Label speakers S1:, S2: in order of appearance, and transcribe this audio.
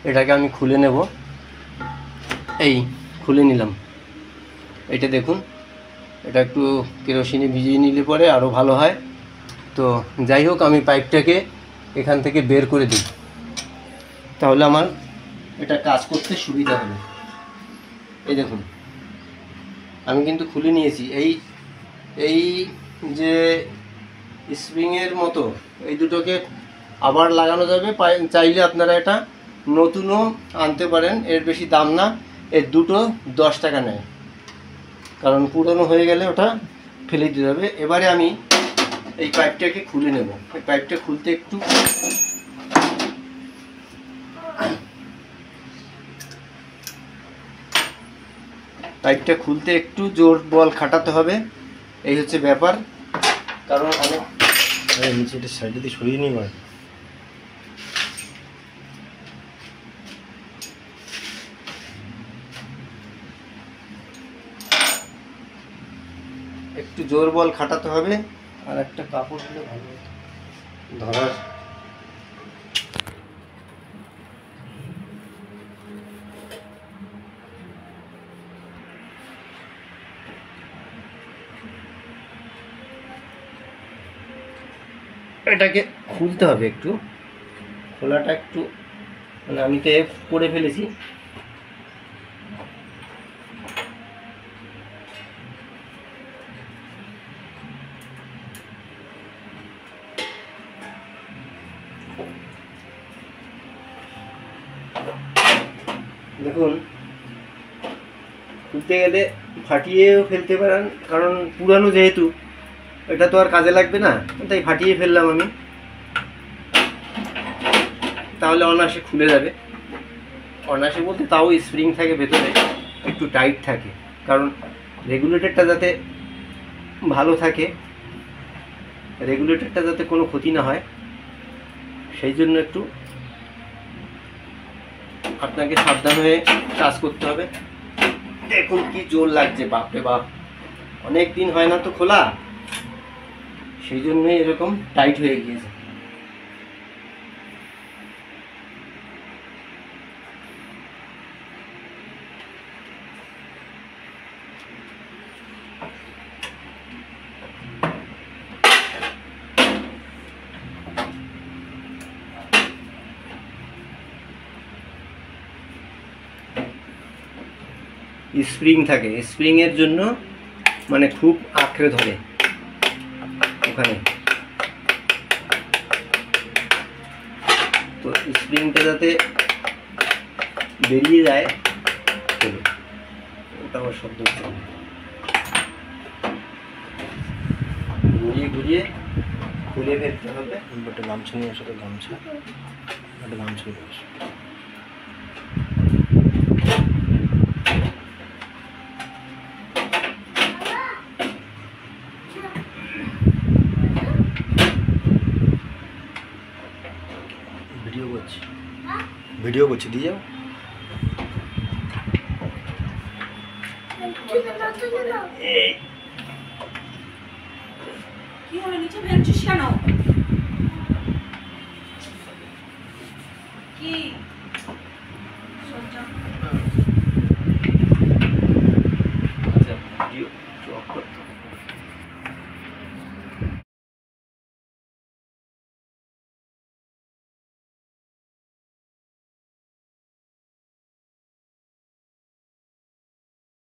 S1: এটাকে আমি খুলে নেব। খুলে নিলাম। এটা দেখুন, এটা একটু কেরোসিনে ভিজিয়ে নিলে পরে আরও ভালো হয়। তো যাই হোক, আমি পাইপটাকে এখান থেকে বের করে দিই, তাহলে আমার এটা কাজ করতে সুবিধা হবে। এই দেখুন, আমি কিন্তু খুলে নিয়েছি। এই যে স্প্রিংয়ের মতো এই দুটোকে আবার লাগানো যাবে। চাইলে আপনারা এটা নতুনও আনতে পারেন, এর বেশি দাম না। এর দুটো 10 টাকা নেয়, কারণ পুরনো হয়ে গেলে ওটা ফেলে দিতে হবে। এবারে আমি এই পাইপটাকে খুলে নেব। এই পাইপটা খুলতে একটু জোর বল খাটাতে হবে। এই হচ্ছে ব্যাপার, কারণ অনেক
S2: নিচেটা সাইডে দিয়ে সরিয়ে নিয়ে হয়।
S1: একটু জোর বল খাটাতে হবে। আর একটা কাপড় দিলে ভালো হতো ধরার। এটাকে খুলতে হবে একটু, খোলাটা একটু মানে আমি তো করে ফেলেছি। দেখুন, খুলতে গেলে ফাটিয়েও ফেলতে পারেন, কারণ পুরানো যেহেতু এটা তো আর কাজে লাগবে না, তাই ফাটিয়ে ফেললাম আমি, তাহলে অনায়াসে খুলে যাবে। অনায়াসে বলতে তাও স্প্রিং থাকে ভেতরে, একটু টাইট থাকে, কারণ রেগুলেটরটা যাতে ভালো থাকে, রেগুলেটরটা যাতে কোনো ক্ষতি না হয়, সেই জন্য একটু আপনাকে সাবধান হয়ে কাজ করতে হবে। দেখুন কি জোর লাগছে, বাপরে বাপ, অনেক দিন হয় না তো খোলা, সেই জন্যই এরকম টাইট হয়ে গিয়েছে। স্প্রিং থাকে, স্প্রিংয়ের জন্য মানে খুব আঁকড়ে ধরে ওখানে, তো স্প্রিংটা যাতে বেরিয়ে যায়, ওটা আমার শব্দ ঘুরিয়ে ঘুরিয়ে খুলে ফেলতে হবে।
S2: একটা গামছা নিয়ে আসো, গামছা নিয়ে আসো। ভিডিও করছি, দিয়ে যাও।
S3: কি হলো, নিচে ফেলছিস কেন?